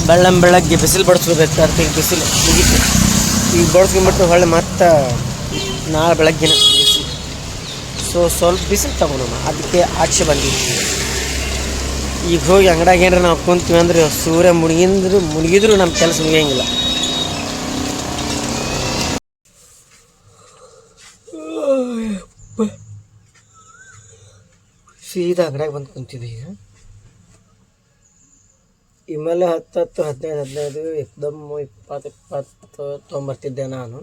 ಬೆಳಗ್ಗೆ ಬಿಸಿಲು ಬಡಿಸ್ಕೋಬೇಕು. ಅರ್ತಿಗೆ ಬಿಸಿಲು ಮುಗಿತು. ಈಗ ಬಡಿಸ್ಕೊಂಡ್ಬಿಟ್ಟು ಹೊಳ್ಳಿ ಮತ್ತೆ ನಾಳೆ ಬೆಳಗ್ಗಿನ ಬಿಸಿಲು. ಸ್ವಲ್ಪ ಬಿಸಿಲು ತಗೊಳೋಣ, ಅದಕ್ಕೆ ಆಚೆ ಬಂದಿದ್ವಿ. ಈಗ ಹೋಗಿ ಅಂಗಡಿಯಾಗ ಏನಾರ ನಾವು ಕುಂತೀವಿ ಅಂದ್ರೆ ಸೂರ್ಯ ಮುಳುಗಿದ್ರು ನಮ್ಮ ಕೆಲಸ ಮುಗಿಯಂಗಿಲ್ಲ. ಸೀದಾ ಅಂಗಡಿಯಾಗ ಬಂದು ಕುಂತಿದ್ವಿ. ಈಗ ಇಮೇಲೆ 10 15 ಏಕ್ದಮ್ 20 ತೊಗೊಂಬರ್ತಿದ್ದೆ ನಾನು.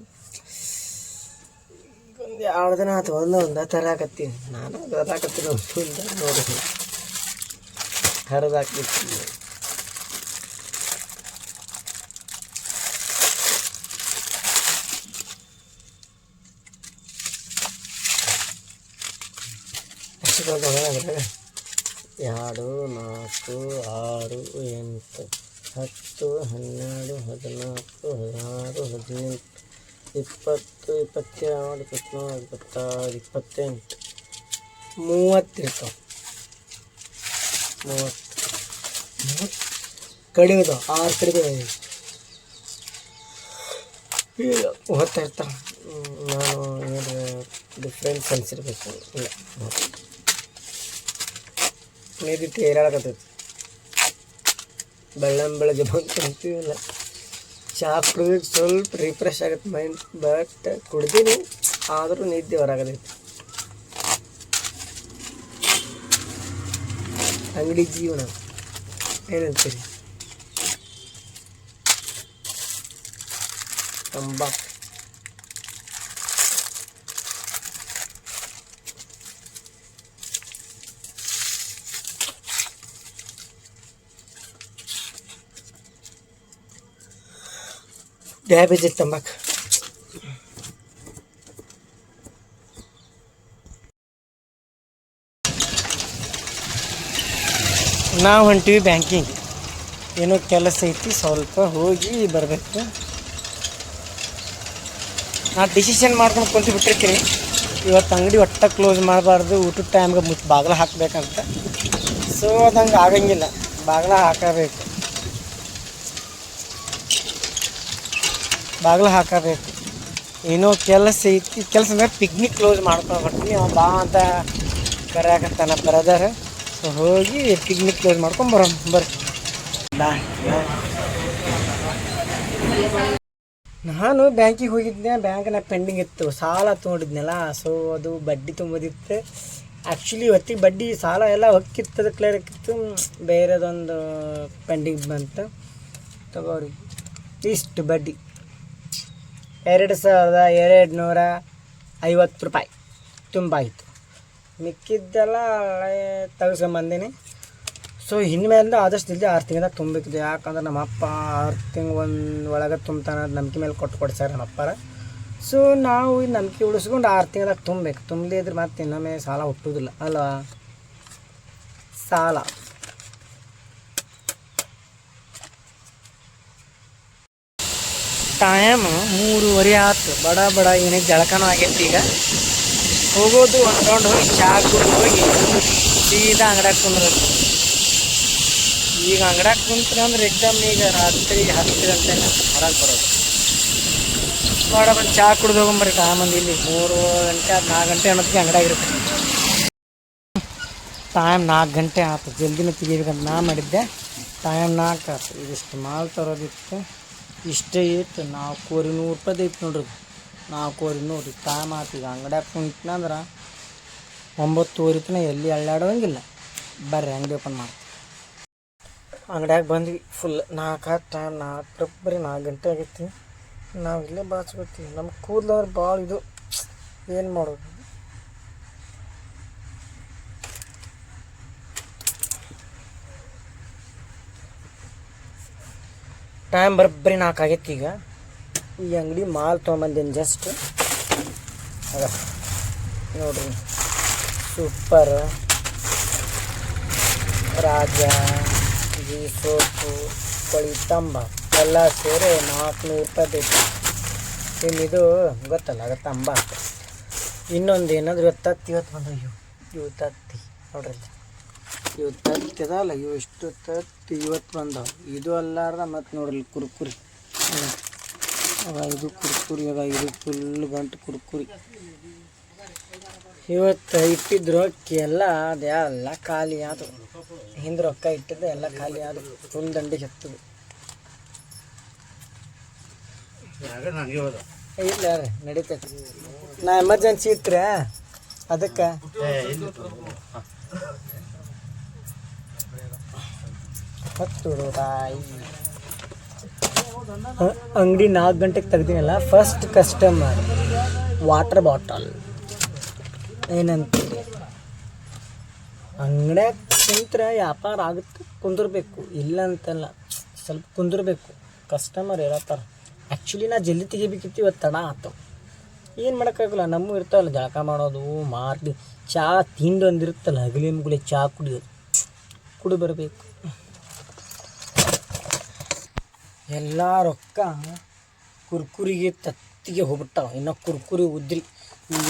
ಈಗ ಒಂದು 2 ದಿನ ಆಯ್ತು ಒಂದ ತರಾಕತ್ತೀನಿ. ನಾನು ತರಾಕತ್ತೀನಿ ನೋಡಿ ಹರಿದಾಕ್ಬಿಡ್ತೀನಿ. ಎಷ್ಟು 2 4 6 6 8 10 12 14 16 18 20 22 24 26 28 30 ಇರ್ತಾವೆ. 30 ಕಡಿಮೆ ಇದಾವೆ. 6 ಕಡಿಮೆ ಇಲ್ಲ 30 ಇರ್ತಾವೆ. ನಾನು ಏನು ಡಿಫ್ರೆನ್ಸ್ ಅನ್ಸಿರ್ಬೇಕು. ಇಲ್ಲ ಮೇಬಿ ತೇರಾಡಕತ್ತೈತಿ. ಬೆಳಗ್ಗೆ ಬಂದು ಕುಂತೀವಿಲ್ಲ. ಚಹಾ ಕುಡಿಯೋಕೆ ಸ್ವಲ್ಪ ರಿಫ್ರೆಶ್ ಆಗುತ್ತೆ ಮೈಂಡ್. ಬಟ್ ಕುಡ್ದೀನಿ ಆದರೂ ನಿದ್ದೆ ಹೊರಗದೈತಿ. ಅಂಗಡಿ ಜೀವನ ಏನಂತೀರಿ? ತಂಬಾಕು ಡಯಾಬಿಟಿಸ್ ತಂಬಾಕು. ನಾವು ಹೊಂಟಿವಿ ಬ್ಯಾಂಕಿಂಗ್. ಏನೋ ಕೆಲಸ ಐತಿ, ಸ್ವಲ್ಪ ಹೋಗಿ ಬರಬೇಕು. ನಾನು ಡಿಸಿಷನ್ ಮಾಡ್ಕೊಂಡು ಕುಂತು ಬಿಟ್ಟಿರ್ತೀನಿ ಇವತ್ತು ಅಂಗಡಿ ಒಟ್ಟ ಕ್ಲೋಸ್ ಮಾಡಬಾರ್ದು, ಊಟದ ಟೈಮ್ಗೆ ಬಾಗಿಲ ಹಾಕಬೇಕಂತ. ಸೊ ಅದಂಗೆ ಆಗಂಗಿಲ್ಲ, ಬಾಗಿಲ ಹಾಕಬೇಕು. ಏನೋ ಕೆಲಸ ಐತಿ. ಕೆಲಸ ಅಂದ್ರೆ ಪಿಕ್ನಿಕ್ ಕ್ಲೋಸ್ ಮಾಡ್ಕೊಂಡು ಬರ್ತೀನಿ. ಅವ ಬಾ ಅಂತ ಕರೆಯಾಕತ್ತಾನ ಬ್ರದರ್. ಸೊ ಹೋಗಿ ಪಿಕ್ನಿಕ್ ಕ್ಲೋಸ್ ಮಾಡ್ಕೊಂಡು ಬರ್ರಿ. ನಾನು ಬ್ಯಾಂಕಿಗೆ ಹೋಗಿದ್ದೆ. ಬ್ಯಾಂಕ್ನಾಗ ಪೆಂಡಿಂಗ್ ಇತ್ತು, ಸಾಲ ತೊಗೊಂಡಿದ್ನಲ್ಲ. ಸೊ ಅದು ಬಡ್ಡಿ ತುಂಬೋದಿತ್ತು. ಆ್ಯಕ್ಚುಲಿ ಇವತ್ತಿಗೆ ಬಡ್ಡಿ ಸಾಲ ಎಲ್ಲ ಹೊಕ್ಕಿತ್ತದ ಕ್ಲಿಯರ್ ಆಗಿತ್ತು. ಬೇರೆದೊಂದು ಪೆಂಡಿಂಗ್ ಬಂತು. ತಗೋರಿ ಇಷ್ಟು ಬಡ್ಡಿ 2250 ರೂಪಾಯಿ ತುಂಬಾಯಿತು. ಮಿಕ್ಕಿದ್ದೆಲ್ಲ ತೆಗೆಸ್ಕೊಂಬಂದೀನಿ. ಸೊ ಇನ್ಮೇಲಿಂದ ಆದಷ್ಟು ಜಲ್ದಿ 6 ತಿಂಗಳದಾಗ ತುಂಬಬೇಕಿದೆ. ಯಾಕಂದ್ರೆ ನಮ್ಮ ಅಪ್ಪ 6 ತಿಂಗಳು ಒಳಗೆ ತುಂಬ್ತಾನೆ ನಂಬಿಕೆ ಮೇಲೆ ಕೊಡ್ಸಾರ ನಮ್ಮ ಅಪ್ಪರ. ಸೊ ನಾವು ಈ ನಂಬಿಕೆ ಉಳಿಸ್ಕೊಂಡು 6 ತಿಂಗಳದಾಗ ತುಂಬಬೇಕು. ತುಂಬದೇ ಇದ್ರೆ ಮತ್ತೆ ಇನ್ನೊಮ್ಮೆ ಸಾಲ ಹುಟ್ಟೋದಿಲ್ಲ ಅಲ್ವಾ? ಸಾಲ ಟೈಮ್ 3:30 ಆಯ್ತು. ಬಡ ಏನಿಗೆ ಜಳಕನೂ ಆಗೈತಿ. ಈಗ ಹೋಗೋದು ಒಂದು ರೌಂಡ್ ಹೋಗಿ ಚಹಾ ಕುಡಿದು ಹೋಗಿ ಸೀದಾ ಅಂಗಡಿಯಾಗ ಕುಂದ್ರಬೇಕು. ಈಗ ಅಂಗಡಿಯಾಗ ಕುಂತ್ರೆ ಅಂದ್ರೆ ಎಕ್ದಮ್ ಈಗ ರಾತ್ರಿ 10 ಗಂಟೆ ಹೊರಗೆ ಬರೋದು. ಬಂದು ಚಹಾ ಕುಡಿದು ಹೋಗೊಂಬರ್ರಿ. ಟೈಮ್ ಒಂದು ಇಲ್ಲಿ 3 ಗಂಟೆ 4 ಗಂಟೆ ಅನ್ನೋದಕ್ಕೆ ಅಂಗಡಿಯಾಗಿರುತ್ತೆ. ಟೈಮ್ 4 ಗಂಟೆ ಆಯ್ತು. ಜಲ್ದಿನ ತೆಗಿಬೇಕಂತ ನಾ ಮಾಡಿದ್ದೆ. ಟೈಮ್ 4 ಆಯ್ತು. ಇದಿಷ್ಟು ಮಾಲ್ ತರೋದಿತ್ತು. ಇಷ್ಟೇ ಇತ್ತು. 400 ರೂಪಾಯಿ ಐತೆ ನೋಡ್ರಿ. 400 ಟೈಮ್ ಆಯ್ತು. ಈಗ ಅಂಗಡಿಯಾಗ ಕುಂತ್ನಂದ್ರೆ 9:30 ತನಕ ಎಲ್ಲಿ ಅಳ್ಳಾಡೋಂಗಿಲ್ಲ. ಬರ್ರಿ ಅಂಗಡಿ ಓಪನ್ ಮಾಡ್ತೀವಿ. ಅಂಗಡಿಯಾಗ ಬಂದ್ವಿ. ಫುಲ್ 4 ಆಯ್ತು. ಟೈಮ್ 4 ಬರೀ 4 ಗಂಟೆ ಆಗೈತಿ. ನಾವು ಇಲ್ಲೇ ಬಾಚ್ಕೋತೀವಿ. ನಮ್ಮ ಕೂದಲಂದ್ರೆ ಭಾಳ ಇದು. ಏನು ಮಾಡೋದು? ಟೈಮ್ ಬರೀ 4 ಆಗೈತಿ. ಈಗ ಈ ಅಂಗಡಿ ಮಾಲ್ ತೊಗೊಂಬಂದೇನು ಜಸ್ಟ್. ಅದ ನೋಡ್ರಿ, ಸೂಪರ್, ರಾಜ, ಜೀ ಸೋಪು, ಕೊಳಿ ತಂಬಾಕು ಎಲ್ಲ ಸೇರಿ 400 ರೂಪಾಯಿ ಐತಿ. ಇದು ಗೊತ್ತಲ್ಲ, ಅದು ತಂಬಾಕು. ಇನ್ನೊಂದು ಏನಾದರೂ ತತ್ತಿ ಇವತ್ತು ಬಂದು ಇವು ತತ್ತಿ ನೋಡ್ರಿ. ಇವು ತತ್ತಿದಲ್ಲ ಇವು ಇಷ್ಟು ತತ್ತಿ ಇವತ್ತು ಬಂದವು. ಇದು ಅಲ್ಲಾರ್ದ ಮತ್ತು ನೋಡ್ರಿ ಕುರ್ಕುರಿ ಅದ ಇದು ಕುರ್ಕುರಿ ಅದ, ಇದು ಫುಲ್ ಗಂಟು ಕುರ್ಕುರಿ. ಇವತ್ತು ಇಟ್ಟಿದ್ದು ರೊಕ್ಕ ಎಲ್ಲ ಅದೆಲ್ಲ ಖಾಲಿ ಆದವು. ಹಿಂದೆ ರೊಕ್ಕ ಇಟ್ಟಿದ್ದೆ ಎಲ್ಲ ಖಾಲಿ ಆದವು, ಫುಲ್ ದಂಡಿಗೆ ಹತ್ತದು. ಇಲ್ಲ ರೀ ನಡೀತೈತಿ. ನಾ ಎಮರ್ಜೆನ್ಸಿ ಇಟ್ರೆ ಅದಕ್ಕೆ ₹10. ಅಂಗಡಿ 4 ಗಂಟೆಗೆ ತೆಗ್ದೀನಲ್ಲ. ಫಸ್ಟ್ ಕಸ್ಟಮರ್ ವಾಟರ್ ಬಾಟಲ್ ಏನಂತೀರಿ, ಅಂಗಡ್ಯಾಗ ಕುಂತ್ರೆ ವ್ಯಾಪಾರ ಆಗುತ್ತೆ, ಕುಂದಿರ್ಬೇಕು. ಇಲ್ಲ ಅಂತಲ್ಲ, ಸ್ವಲ್ಪ ಕುಂದಿರ್ಬೇಕು. ಕಸ್ಟಮರ್ ಇರತ್ತಾರ. ಆ್ಯಕ್ಚುಲಿ ನಾ ಜಲ್ದಿ ತೆಗಿಬೇಕಿತ್ತು, ಇವತ್ತು ತಡ ಆಯ್ತು. ಏನು ಮಾಡೋಕ್ಕಾಗಲ್ಲ, ನಮ್ಮ ಇರ್ತಾವಲ್ಲ ಜಳಕ ಮಾಡೋದು, ಮಾರ್ಡಿ ಚಹಾ ತಿಂಡಿ ಒಂದಿರುತ್ತಲ್ಲ, ಹಗಲಿ ಮುಗುಳಿ ಚಹಾ ಕುಡಿಯೋದು, ಕುಡಿ ಬರಬೇಕು. ಎಲ್ಲ ರೊಕ್ಕ ಕುರ್ಕುರಿಗೆ ತತ್ತಿಗೆ ಹೋಗ್ಬಿಟ್ಟಾವ. ಇನ್ನು ಕುರ್ಕುರಿ ಉದ್ರಿ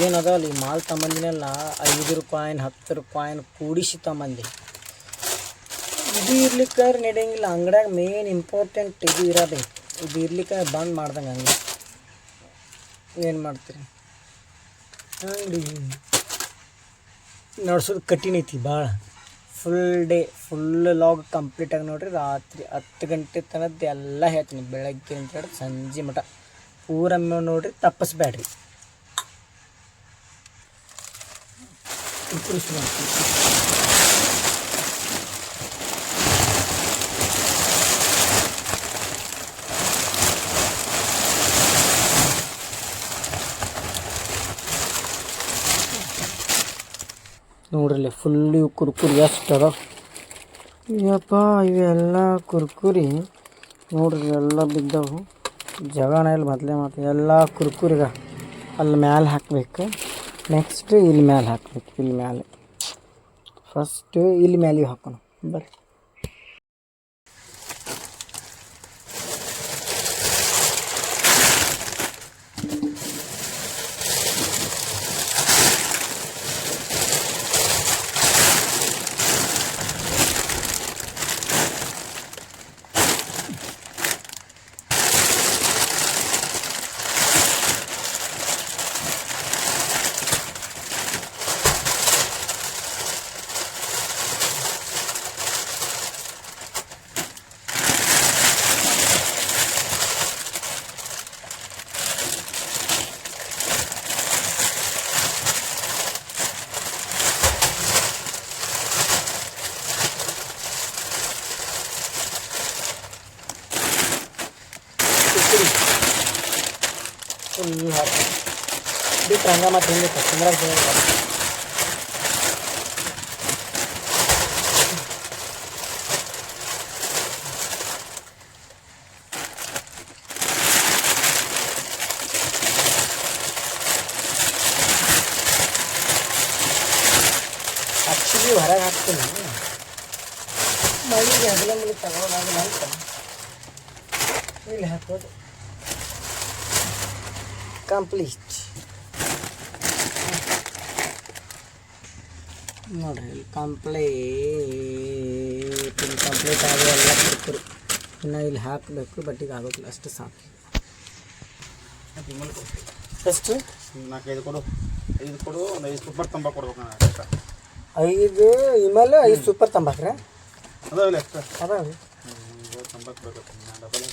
ಏನದಲ್ಲ, ಈ ಮಾಲ್ ತಗೊಂಬಂದಿನಲ್ಲ, ₹5 ₹10 ಕೂಡಿಸಿ ತಗೊಂಬಂದಿ. ಇದು ಇರ್ಲಿಕ್ಕೆ ನಡೆಯಂಗಿಲ್ಲ. ಅಂಗಡ್ಯಾಗ ಮೇನ್ ಇಂಪಾರ್ಟೆಂಟ್ ಇದು ಇರಬೇಕು. ಇದು ಇರ್ಲಿಕ್ಕೆ ಬಂದ್ ಮಾಡ್ದಂಗೆ ಅಂಗಡಿ. ಏನು ಮಾಡ್ತೀರಿ, ಅಂಗಡಿ ನಡ್ಸೋದು ಕಠಿಣ ಐತಿ ಭಾಳ. ಫುಲ್ ಲಾಗ್ ಕಂಪ್ಲೀಟಾಗಿ ನೋಡಿರಿ. ರಾತ್ರಿ 10 ಗಂಟೆ ತನಕ ಎಲ್ಲ ಹೇಳ್ತೀನಿ, ಬೆಳಗ್ಗೆ ಅಂತ ಹೇಳಿ ಸಂಜೆ ಮಠ ಪೂರ ನೋಡಿರಿ, ತಪ್ಪಿಸ್ಬೇಡ್ರಿ. ನೋಡ್ರಿ ಫುಲ್ ಇವು ಕುರ್ಕುರಿ ಎಷ್ಟು ಅದಾವ ಯಪ್ಪ. ಇವೆಲ್ಲ ಕುರ್ಕುರಿ ನೋಡ್ರಿ ಎಲ್ಲ ಬಿದ್ದವು. ಜಗನ ಇಲ್ಲಿ ಮೊದಲೇ ಎಲ್ಲ ಕುರ್ಕುರಿಗ ಅಲ್ಲಿ ಮ್ಯಾಲೆ ಹಾಕಬೇಕು. ನೆಕ್ಸ್ಟ್ ಇಲ್ಲಿ ಮ್ಯಾಲೆ ಹಾಕಬೇಕು. ಇಲ್ಲಿ ಮ್ಯಾಲೆ ಫಸ್ಟ್ ಇಲ್ಲಿ ಮ್ಯಾಲೆ ಹಾಕೋಣ ಬರ್ರಿ. ಫುಲ್ ಹಾಕಿ ಬಿಟ್ಟು ಹಂಗೆ ಮತ್ತು ಹಿಂಗೆ ಕುಂದ್ರಾಗ ಆ್ಯಕ್ಚುಲಿ ಹೊರಗೆ ಹಾಕ್ತೀನಿ. ಮಳಿಗೆ ಹಗಲ ಮಳಿ ತಗೊಳ್ಳೋದಾಗಲ್ಲ ಅಂತ ಇಲ್ಲಿ ಹಾಕೋದು ಕಂಪ್ಲೀಟ್. ನೋಡ್ರಿ ಇಲ್ಲಿ ಕಂಪ್ಲೀಟ್ ಆಗಿ ಎಲ್ಲ ಕುರ್ಕುರಿ ಇನ್ನು ಇಲ್ಲಿ ಹಾಕಬೇಕು. ಬಟ್ ಈಗ ಆಗೋದಿಲ್ಲ, ಅಷ್ಟು ಸಾಕು. ಎಷ್ಟು 4-5 ಕೊಡು. 5 ಕೊಡು, ಒಂದು 5 ಸೂಪರ್ ತಂಬಾಕು ಕೊಡ್ಬೇಕು. 5 ಇಮಲ್ 5 ಸೂಪರ್ ತಂಬಾಕ್ರೆ ಅದಾವಲ್ಲ ಎಷ್ಟು ಅದಾವ. ತಂಬಾಕು ಬೇಕು ಡಬಲ್.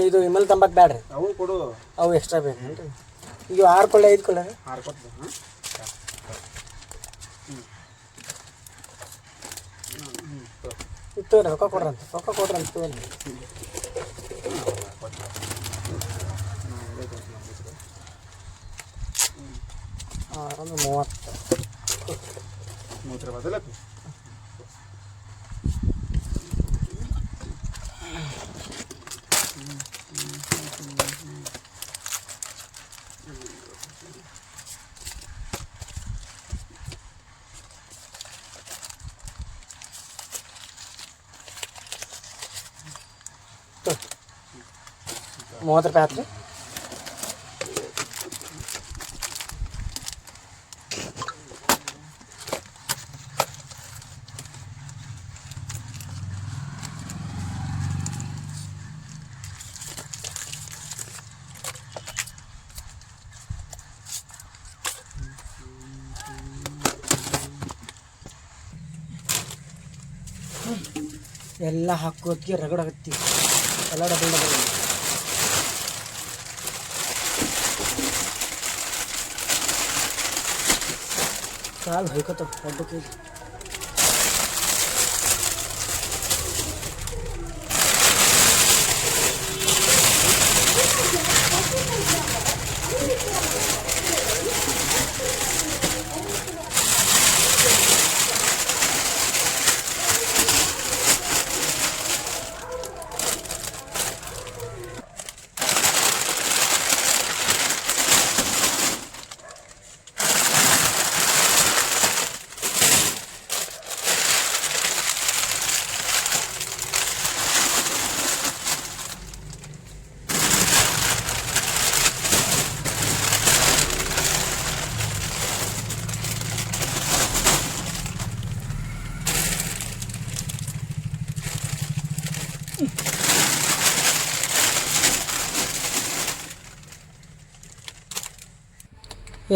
ಇದು ಇಮಲ್ ತಂಬಾಕು ಬ್ಯಾಡ್ರಿ, ಅವು ಕೊಡು. ಅವು ಎಕ್ಸ್ಟ್ರಾ ಬೇಕೇನ್ರಿ? ಈಗ 6 ಕೊಳ್ಳೆ 5 ಕೊಳ್ಳೆ 6 ಕೊಟ್ಟು. ತೋರಿ ರೊಕ್ಕ ಕೊಡ್ರಂತ ತೋರಿ. ಒಂದು 30 ಬದಲ ₹30 ಆಯ್ತು. ಎಲ್ಲ ಹಾಕೋದಕ್ಕೆ ರಗಡಾಗತ್ತೀವಿ ಎಲ್ಲ ಡಬಲ್ ಕಾಲು ಹೊಯ್ಕೋತಾವ ಒಬ್ಬಕ್ಕೆ.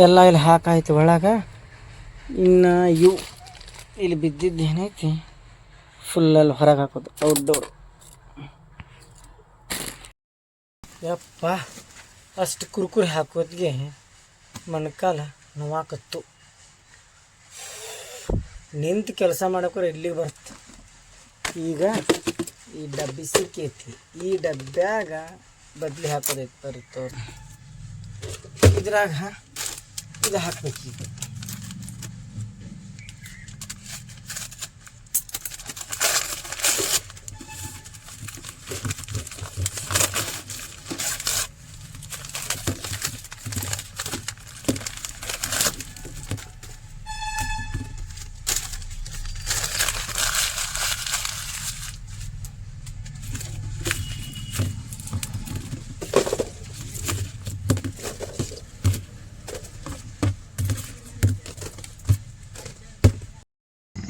ಎಲ್ಲ ಇಲ್ಲಿ ಹಾಕಾಯ್ತು ಒಳಗೆ. ಇನ್ನು ಇವು ಇಲ್ಲಿ ಬಿದ್ದಿದ್ದು ಏನೈತಿ ಫುಲ್ಲಲ್ಲಿ ಹೊರಗೆ ಹಾಕೋದು ಔಟ್ಡೋರ್. ಯಪ್ಪ ಅಷ್ಟು ಕುರ್ಕುರಿ ಹಾಕೋದ್ಗೆ ಮೊಣಕಾಲ ನೋವಾಕತ್ತು. ನಿಂತು ಕೆಲಸ ಮಾಡೋಕ್ರೆ ಇಲ್ಲಿಗೆ ಬರುತ್ತೆ. ಈಗ ಈ ಡಬ್ಬಿ ಸಿಕ್ಕೈತಿ, ಈ ಡಬ್ಬ್ಯಾಗ ಬದ್ಲಿ ಹಾಕೋದೈತೆ ಬರುತ್ತವ್ರು. ಇದ್ರಾಗ ಇದು ಹಾಕ್ಬೇಕು. ಈಗ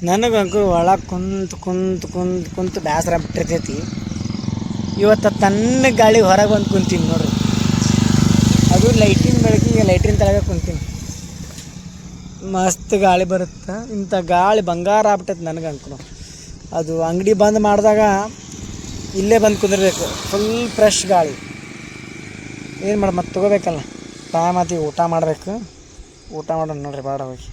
ನನಗಂಕೂ ಒಳಗೆ ಕುಂತು ಬೇಸರ ಬಿಟ್ಟಿರ್ತೈತಿ. ಇವತ್ತು ತನ್ನ ಗಾಳಿ ಹೊರಗೆ ಬಂದು ಕುಂತೀನಿ ನೋಡ್ರಿ. ಅದು ಲೈಟಿನ ಬೆಳಕಿಗೆ ಲೈಟಿನ ತಳಗ ಕುಂತೀನಿ. ಮಸ್ತ್ ಗಾಳಿ ಬರುತ್ತೆ. ಇಂಥ ಗಾಳಿ ಬಂಗಾರ ಆಗ್ಬಿಟ್ಟೈತೆ ನನಗಂಕೂ. ಅದು ಅಂಗಡಿ ಬಂದ್ ಮಾಡಿದಾಗ ಇಲ್ಲೇ ಬಂದು ಕುಂದಿರ್ಬೇಕು, ಫುಲ್ ಫ್ರೆಶ್ ಗಾಳಿ. ಏನು ಮಾಡಿ ಮತ್ತೆ ತೊಗೋಬೇಕಲ್ಲ, ಟೈಮ್ ಆತಿ ಊಟ ಮಾಡಬೇಕು. ಊಟ ಮಾಡೋಣ ನೋಡ್ರಿ ಬಾಡ ಹೋಗಿ.